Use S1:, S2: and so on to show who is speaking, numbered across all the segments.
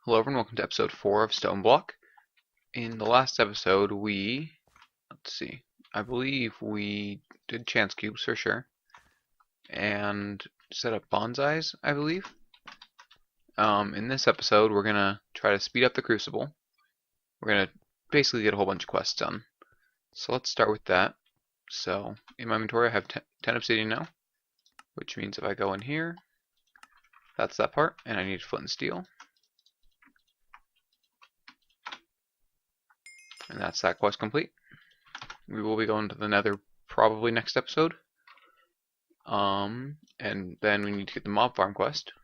S1: Hello everyone, welcome to episode 4 of Stoneblock. In the last episode I believe we did chance cubes for sure, and set up bonsais, I believe. In this episode we're going to try to speed up the crucible. We're going to basically get a whole bunch of quests done. So let's start with that. So in my inventory I have 10 obsidian now, which means if I go in here, that's that part, and I need flint and steel. And that's that quest complete. We will be going to the nether probably next episode. And then we need to get the mob farm quest.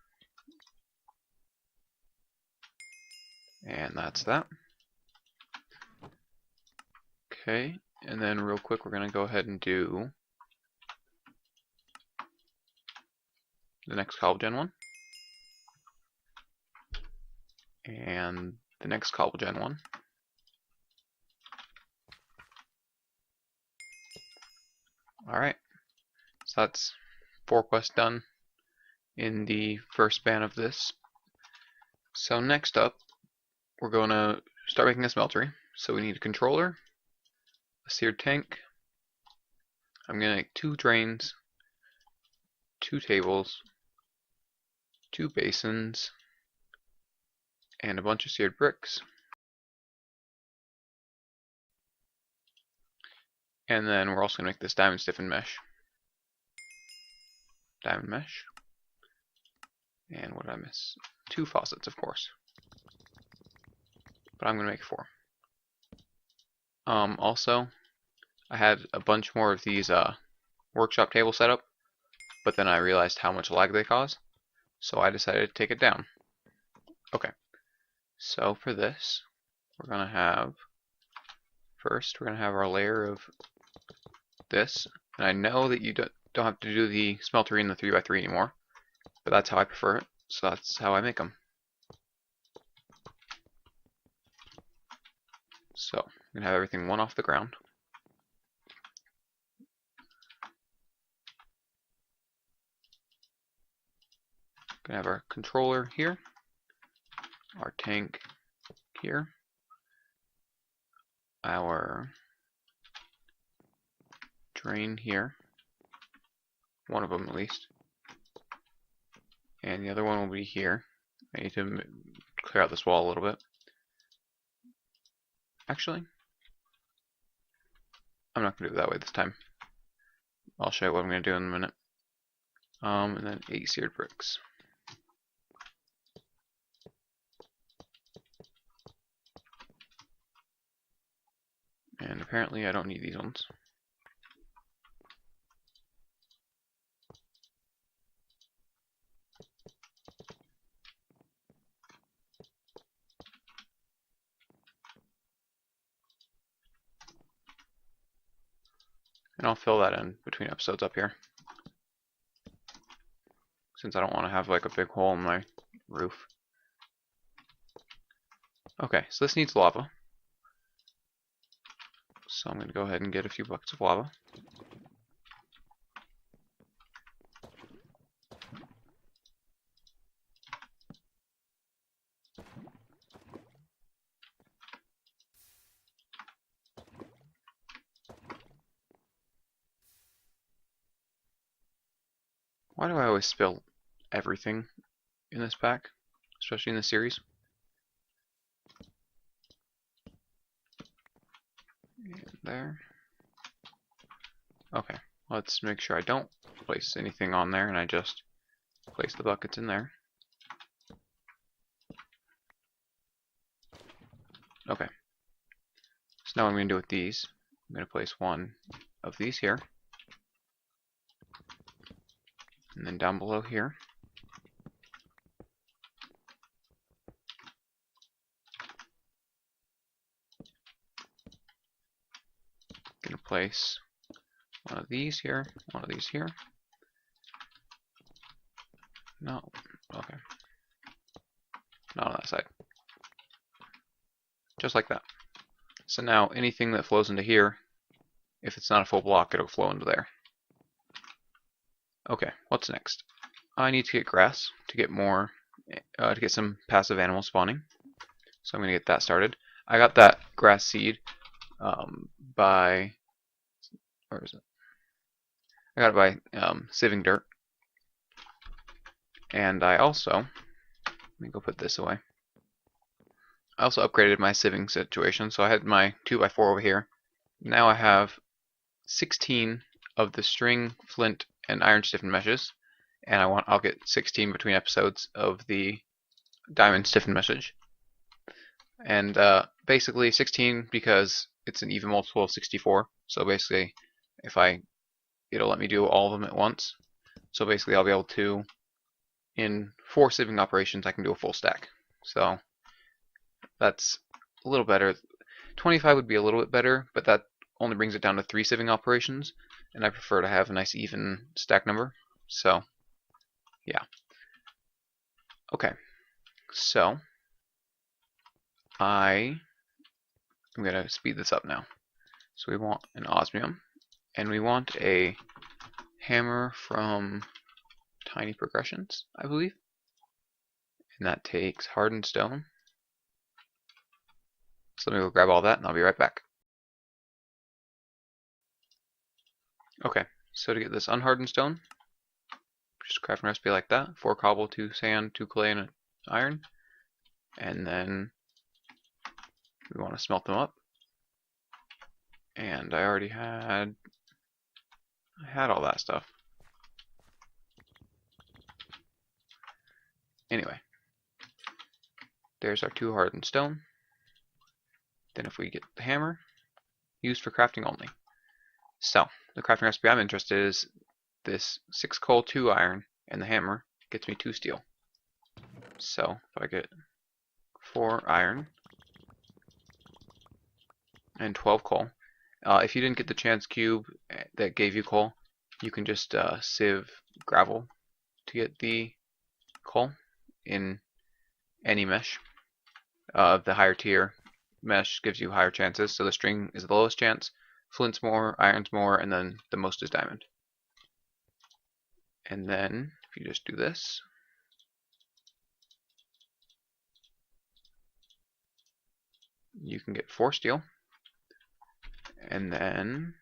S1: And that's that. Okay, and then real quick we're going to go ahead and do the next cobblegen one. And the next cobblegen one. Alright, so that's 4 quests done in the first span of this. So next up, we're going to start making a smeltery. So we need a controller, a seared tank. I'm going to make 2 drains, 2 tables, 2 basins, and a bunch of seared bricks. And then we're also going to make this diamond stiffened mesh. Diamond mesh. And what did I miss? 2 faucets, of course. But I'm going to make 4. Also, I had a bunch more of these workshop tables set up, but then I realized how much lag they cause, so I decided to take it down. Okay, so for this, we're going to have, first we're going to have our layer of this, and I know that you don't have to do the smeltery in the 3x3 anymore, but that's how I prefer it, so that's how I make them. So, I'm going to have everything one off the ground. Going to have our controller here, our tank here, our drain here, one of them at least, and the other one will be here. I need to clear out this wall a little bit. Actually, I'm not going to do it that way this time. I'll show you what I'm going to do in a minute. And then 8 seared bricks. And apparently I don't need these ones. And I'll fill that in between episodes up here, since I don't want to have like a big hole in my roof. Okay, so this needs lava. So I'm going to go ahead and get a few buckets of lava. Why do I always spill everything in this pack, especially in this series? And there. Okay, let's make sure I don't place anything on there and I just place the buckets in there. Okay, so now what I'm going to do with these, I'm going to place one of these here, and then down below here. Going to place one of these here, one of these here. No, okay. Not on that side. Just like that. So now anything that flows into here, if it's not a full block, it'll flow into there. Okay, what's next? I need to get grass to get more to get some passive animal spawning. So I'm going to get that started. I got that grass seed by, where is it? I got it by sieving dirt. And I also, let me go put this away. I also upgraded my sieving situation, so I had my 2x4 over here. Now I have 16 of the string, flint, and iron stiffened meshes, and I'll get 16 between episodes of the diamond stiffened message. And basically 16 because it's an even multiple of 64. So basically, it'll let me do all of them at once. So basically, I'll be able to, in 4 sieving operations, I can do a full stack. So that's a little better. 25 would be a little bit better, but that only brings it down to 3 sieving operations, and I prefer to have a nice even stack number. So yeah. Okay, so I'm going to speed this up now. So we want an osmium, and we want a hammer from Tiny Progressions, I believe. And that takes hardened stone. So let me go grab all that, and I'll be right back. Okay, so to get this unhardened stone, just craft a recipe like that. 4 cobble, 2 sand, 2 clay, and an iron. And then we want to smelt them up. And I already had all that stuff. Anyway, there's our 2 hardened stone. Then if we get the hammer, used for crafting only. So, the crafting recipe I'm interested in is this 6 coal, 2 iron, and the hammer gets me 2 steel. So, if I get 4 iron and 12 coal, if you didn't get the chance cube that gave you coal, you can just sieve gravel to get the coal in any mesh. The higher tier mesh gives you higher chances, so the string is the lowest chance, flint's more, iron's more, and then the most is diamond. And then if you just do this, you can get 4 steel. And then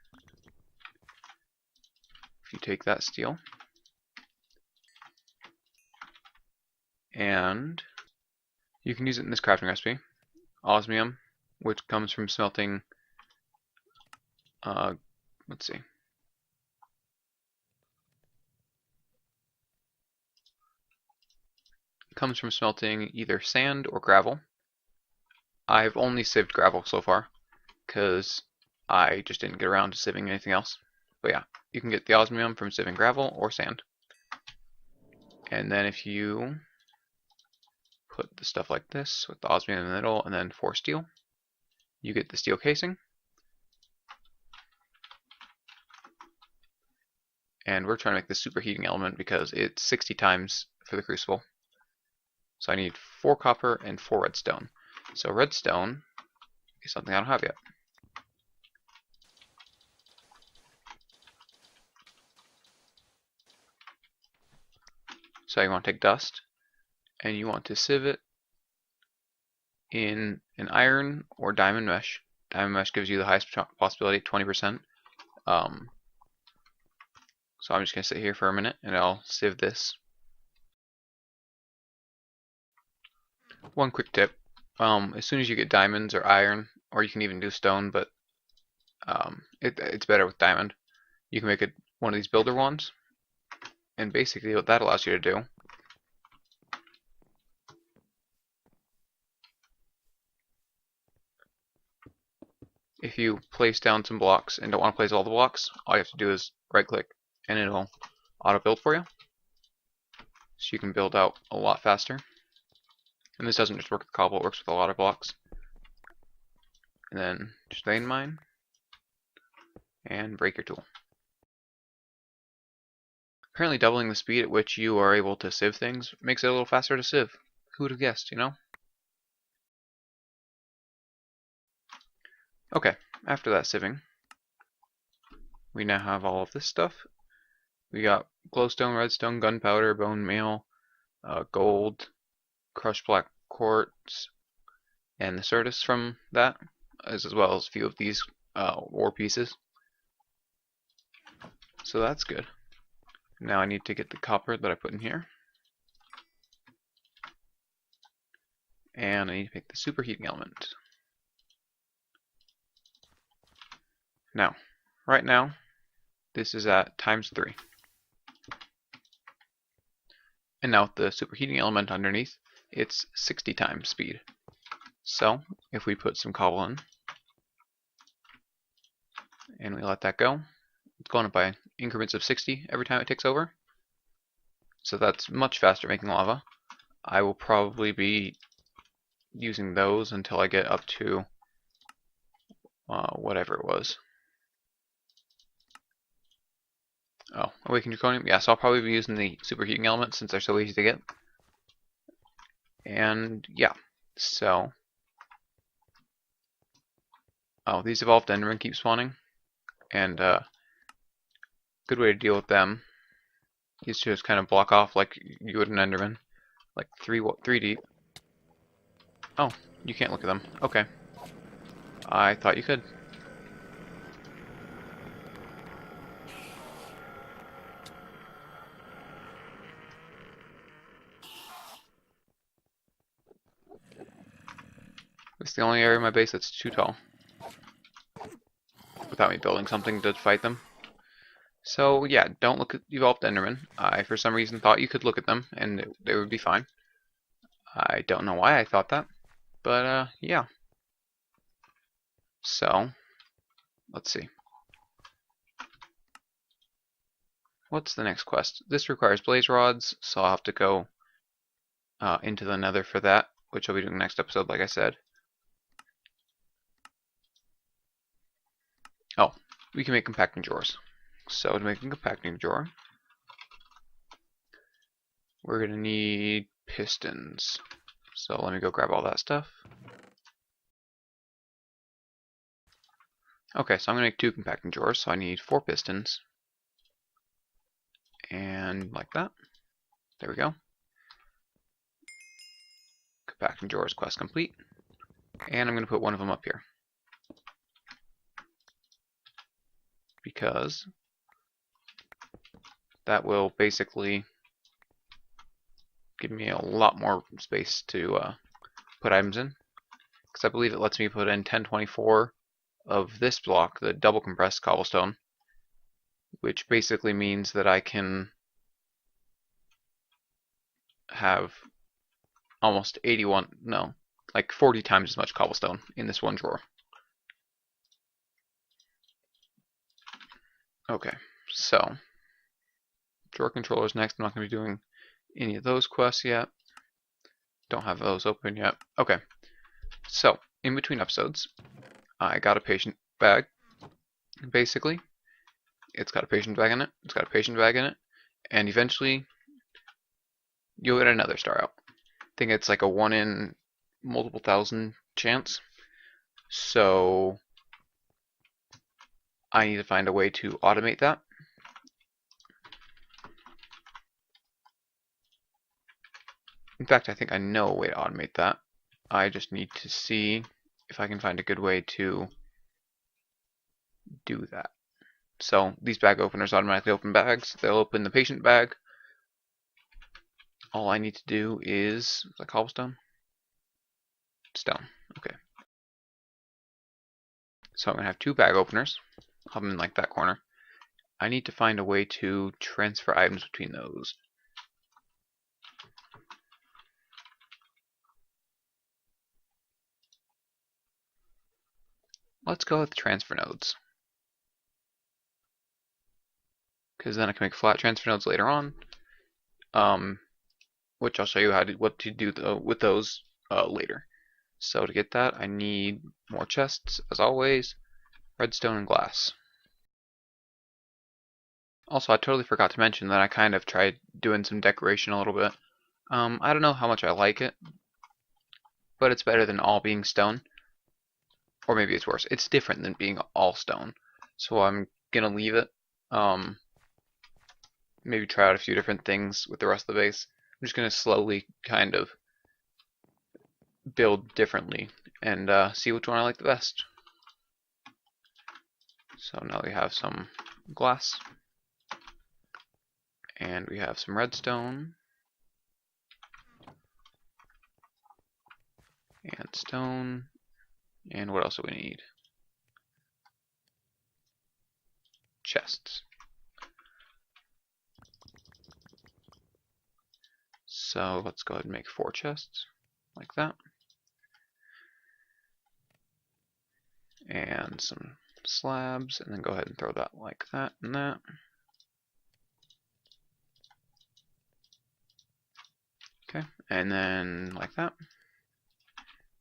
S1: if you take that steel and you can use it in this crafting recipe, osmium, which comes from smelting, let's see, comes from smelting either sand or gravel. I've only sieved gravel so far because I just didn't get around to sieving anything else. But yeah, you can get the osmium from sieving gravel or sand. And then if you put the stuff like this with the osmium in the middle and then 4 steel, you get the steel casing. And we're trying to make this superheating element because it's 60 times for the crucible. So I need 4 copper and 4 redstone. So redstone is something I don't have yet. So you want to take dust and you want to sieve it in an iron or diamond mesh. Diamond mesh gives you the highest possibility, 20%. So I'm just going to sit here for a minute and I'll sieve this. One quick tip, as soon as you get diamonds or iron, or you can even do stone, but it's better with diamond, you can make one of these builder wands. And basically what that allows you to do if you place down some blocks and don't want to place all the blocks, all you have to do is right click and it'll auto build for you. So you can build out a lot faster. And this doesn't just work with cobble, it works with a lot of blocks. And then just vein mine and break your tool. Apparently doubling the speed at which you are able to sieve things makes it a little faster to sieve. Who would have guessed, you know? Okay, after that sieving, we now have all of this stuff. We got glowstone, redstone, gunpowder, bone meal, gold, crushed black quartz and the Certus from that, as well as a few of these ore pieces. So that's good. Now I need to get the copper that I put in here. And I need to pick the superheating element. Now, right now, this is at ×3. And now with the superheating element underneath, it's 60 times speed. So, if we put some cobble in, and we let that go, it's going up by increments of 60 every time it ticks over. So that's much faster making lava. I will probably be using those until I get up to whatever it was. Oh, awakened draconium? Yeah, so I'll probably be using the superheating elements since they're so easy to get. And yeah, so these evolved Endermen keep spawning, and good way to deal with them is to just kind of block off like you would an Enderman, like three deep. Oh, you can't look at them. Okay, I thought you could. It's the only area of my base that's too tall without me building something to fight them. So yeah, don't look at evolved Enderman. I for some reason thought you could look at them and they would be fine. I don't know why I thought that, but yeah. So let's see. What's the next quest? This requires blaze rods, so I'll have to go into the nether for that, which I'll be doing next episode, like I said. Oh, we can make compacting drawers. So to make a compacting drawer, we're going to need pistons. So let me go grab all that stuff. Okay, so I'm going to make 2 compacting drawers, so I need 4 pistons. And like that. There we go. Compacting drawers quest complete. And I'm going to put one of them up here. Because that will basically give me a lot more space to put items in. Because I believe it lets me put in 1024 of this block, the double compressed cobblestone, which basically means that I can have almost 40 times as much cobblestone in this one drawer. Okay, so drawer controllers next. I'm not going to be doing any of those quests yet. Don't have those open yet. Okay, so in between episodes, I got a patient bag. Basically, it's got a patient bag in it. It's got a patient bag in it, and eventually you'll get another star out. I think it's like a 1 in multiple thousand chance. So I need to find a way to automate that. In fact, I think I know a way to automate that. I just need to see if I can find a good way to do that. So these bag openers automatically open bags. They'll open the patient bag. All I need to do is the cobblestone? Stone. Okay. So I'm going to have 2 bag openers. Have them in like that corner. I need to find a way to transfer items between those. Let's go with transfer nodes. Because then I can make flat transfer nodes later on. Which I'll show you what to do with those later. So to get that, I need more chests, as always, redstone and glass. Also, I totally forgot to mention that I kind of tried doing some decoration a little bit. I don't know how much I like it, but it's better than all being stone. Or maybe it's worse. It's different than being all stone. So I'm gonna leave it. Maybe try out a few different things with the rest of the base. I'm just gonna slowly kind of build differently and see which one I like the best. So now we have some glass, and we have some redstone, and stone, and what else do we need? Chests. So let's go ahead and make 4 chests, like that. And some slabs, and then go ahead and throw that like that and that. Okay, and then like that.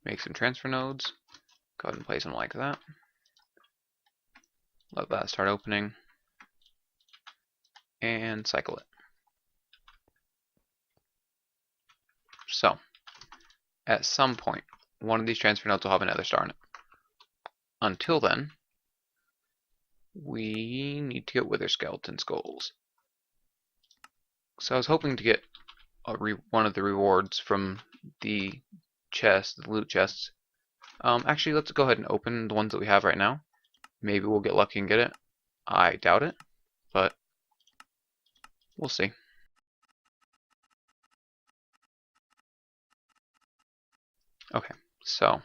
S1: Make some transfer nodes. Go ahead and place them like that. Let that start opening. And cycle it. So, at some point, one of these transfer nodes will have a nether star in it. Until then, we need to get wither skeleton skulls. So I was hoping to get one of the rewards from the loot chests. Actually, let's go ahead and open the ones that we have right now. Maybe we'll get lucky and get it. I doubt it, but we'll see. Okay, so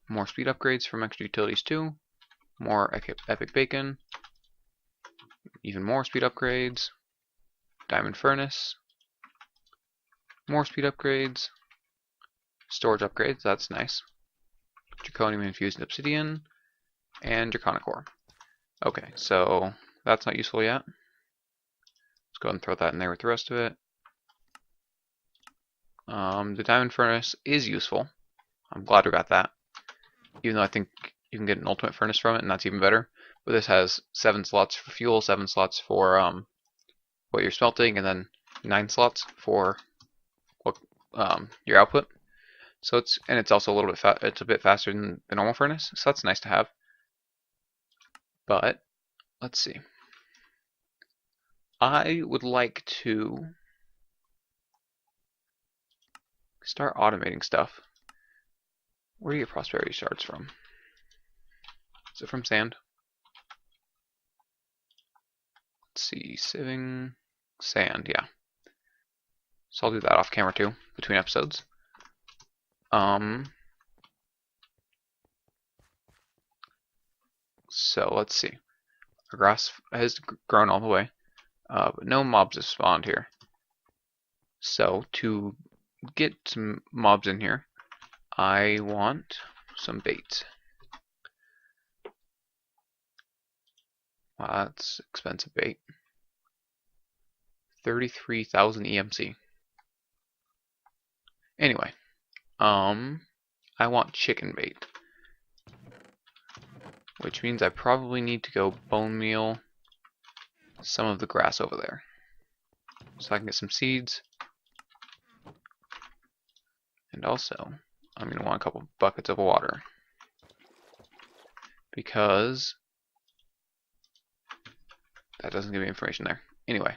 S1: more speed upgrades from extra utilities 2, more epic bacon, even more speed upgrades, diamond furnace, more speed upgrades, storage upgrades, that's nice, draconium infused obsidian, and draconic ore. Okay, so that's not useful yet. Let's go ahead and throw that in there with the rest of it. The diamond furnace is useful. I'm glad we got that. Even though I think you can get an ultimate furnace from it, and that's even better. But this has 7 slots for fuel, 7 slots for what you're smelting, and then 9 slots for what your output. So it's also a little bit it's a bit faster than the normal furnace, so that's nice to have. But let's see. I would like to start automating stuff. Where do you get prosperity shards from? Is it from sand? Let's see, sieving, sand, yeah. So I'll do that off camera too, between episodes. So let's see. Our grass has grown all the way, but no mobs have spawned here. So to get some mobs in here, I want some bait. Wow, that's expensive bait. 33,000 EMC. Anyway, I want chicken bait, which means I probably need to go bone meal some of the grass over there, so I can get some seeds. And also, I'm going to want a couple buckets of water, because that doesn't give me information there. Anyway,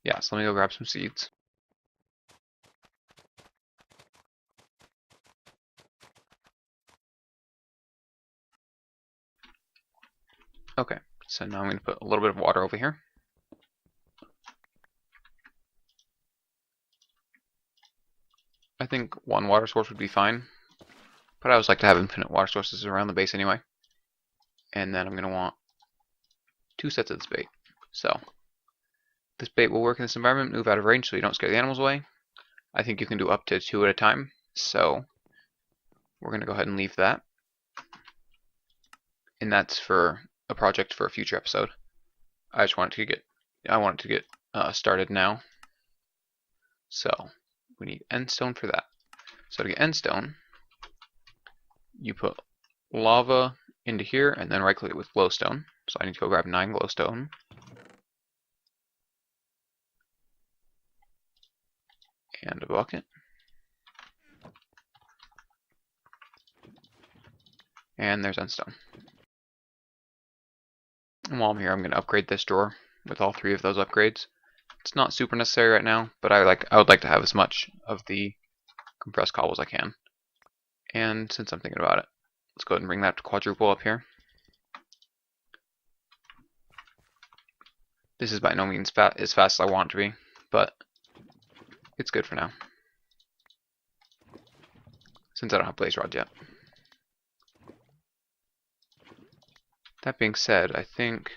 S1: yeah, so let me go grab some seeds. Okay, so now I'm going to put a little bit of water over here. I think 1 water source would be fine, but I always like to have infinite water sources around the base anyway. And then I'm going to want 2 sets of this bait. So this bait will work in this environment, move out of range so you don't scare the animals away. I think you can do up to 2 at a time, so we're going to go ahead and leave that. And that's for a project for a future episode. I want it to get started now. So we need endstone for that. So to get endstone, you put lava into here and then right click it with glowstone. So I need to go grab 9 glowstone. And a bucket. And there's endstone. And while I'm here, I'm going to upgrade this drawer with all 3 of those upgrades. It's not super necessary right now, but I would like to have as much of the compressed cobbles I can. And since I'm thinking about it, let's go ahead and bring that to quadruple up here. This is by no means as fast as I want it to be, but it's good for now. Since I don't have blaze rods yet. That being said, I think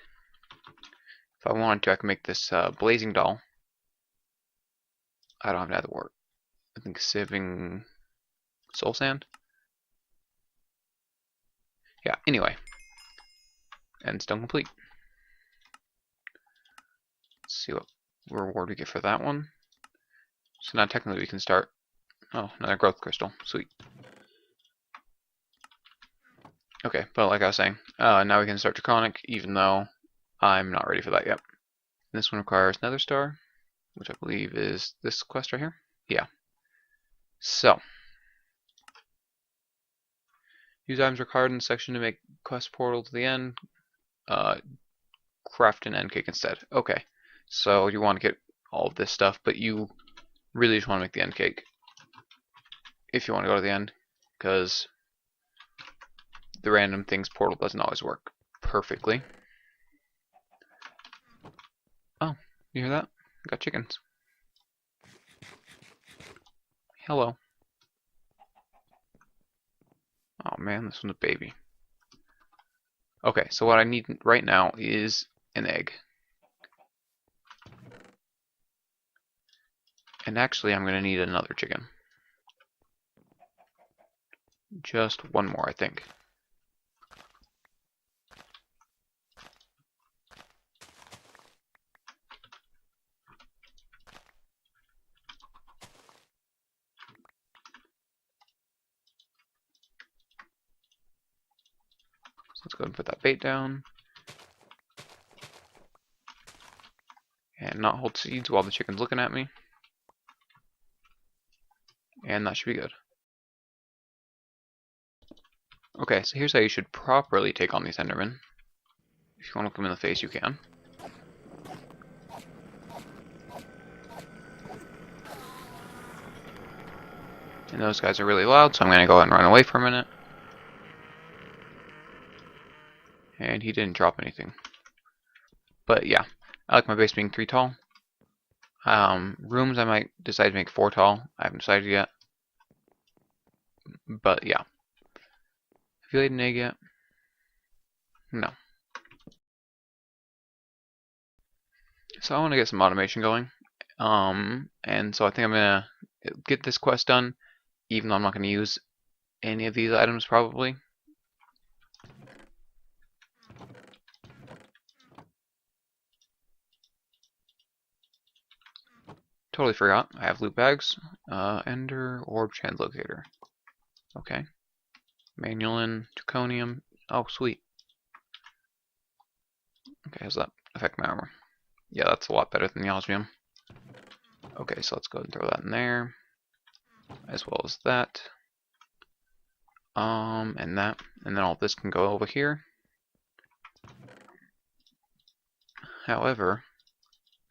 S1: if I wanted to, I can make this blazing doll. I don't have nether wart. I think saving soul sand. Yeah, anyway. And stone complete. Let's see what reward we get for that one. So now technically we can start. Oh, another growth crystal. Sweet. Okay, but like I was saying, now we can start Draconic, even though I'm not ready for that yet. This one requires Nether Star, which I believe is this quest right here. Yeah. So, use items required in the section to make quest portal to the end. Craft an end cake instead. Okay, so you want to get all of this stuff, but you really just want to make the end cake if you want to go to the end, because the random things portal doesn't always work perfectly. Oh, you hear that? I got chickens. Hello. Oh man, this one's a baby. Okay, so what I need right now is an egg. And actually, I'm going to need another chicken. Just one more, I think. So let's go ahead and put that bait down. And not hold seeds while the chicken's looking at me. And that should be good. Okay, so here's how you should properly take on these Endermen. If you want to look them in the face, you can. And those guys are really loud, so I'm going to go ahead and run away for a minute. And he didn't drop anything. But yeah, I like my base being 3 tall. Rooms I might decide to make 4 tall. I haven't decided yet. But yeah. Have you laid an egg yet? No. So I want to get some automation going. And so I think I'm going to get this quest done, even though I'm not going to use any of these items probably. Totally forgot. I have loot bags. Ender orb translocator. Okay. Manualin, draconium. Oh, sweet. Okay, how's that affect my armor? Yeah, that's a lot better than the osmium. Okay, so let's go ahead and throw that in there, as well as that, and that, and then all this can go over here. However,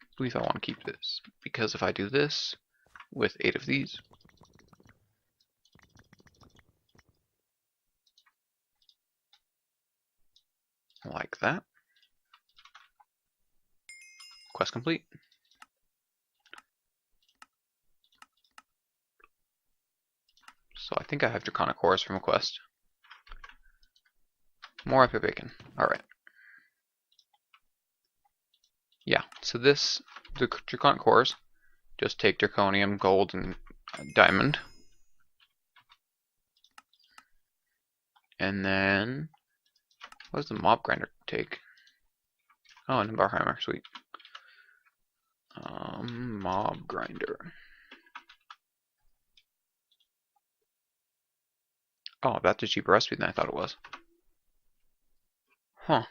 S1: I believe I want to keep this, because if I do this with 8 of these, like that, quest complete. So I think I have draconic cores from a quest. More epic bacon. Alright. Yeah, so the draconic cores, just take draconium, gold, and diamond. And then, what does the mob grinder take? Oh, and a bar hammer, sweet. Mob grinder. Oh, that's a cheaper recipe than I thought it was. Huh.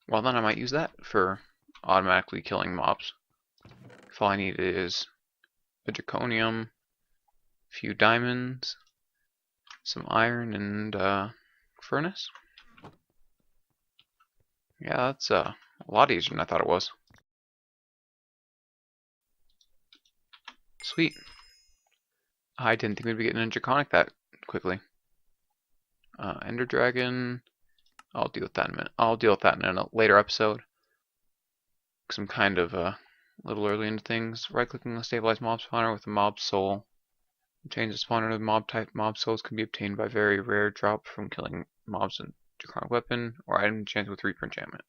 S1: Well, then I might use that for automatically killing mobs. If all I need is a draconium, a few diamonds, some iron, and furnace. Yeah, that's a lot easier than I thought it was. Sweet. I didn't think we'd be getting a draconic that quickly. Ender dragon. I'll deal with that in a minute. I'll deal with that in a later episode. Because I'm kind of a little early into things. Right-clicking the stabilized mob spawner with a mob soul. Change the spawner to mob type. Mob souls can be obtained by very rare drop from killing mobs and draconic weapon or item enchanted with Reaper enchantment.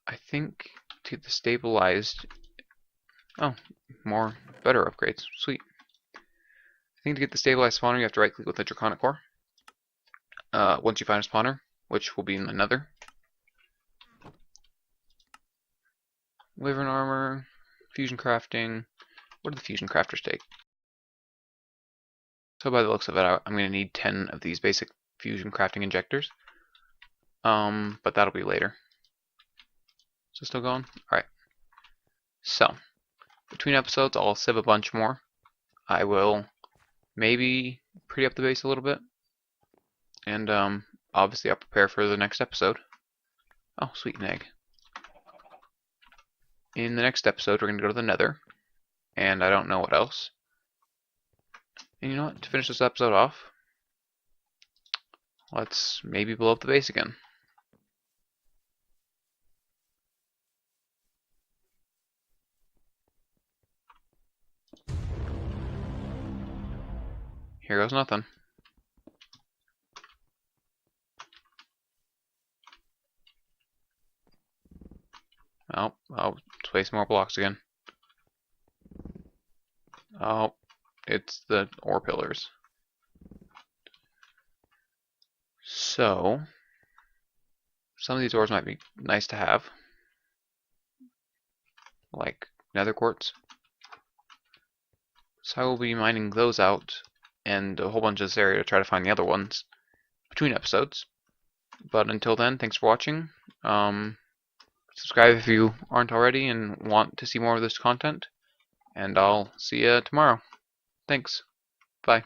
S1: I think to get the stabilized. Oh, better upgrades. Sweet. I think to get the stabilized spawner, you have to right-click with the draconic core. Once you find a spawner, which will be in the nether. Wyvern armor, fusion crafting. What do the fusion crafters take? So by the looks of it, I'm going to need 10 of these basic fusion crafting injectors. But that'll be later. So still going? Alright. So, between episodes, I'll sieve a bunch more. I will maybe pretty up the base a little bit. And obviously I'll prepare for the next episode. Oh, sweet, an egg. In the next episode, we're going to go to the nether. And I don't know what else. And you know what? To finish this episode off, let's maybe blow up the base again. Here goes nothing. Oh, I'll place more blocks again. Oh, it's the ore pillars. So, some of these ores might be nice to have. Like nether quartz. So I will be mining those out and a whole bunch of this area to try to find the other ones between episodes. But until then, thanks for watching. Subscribe if you aren't already and want to see more of this content. And I'll see you tomorrow. Thanks. Bye.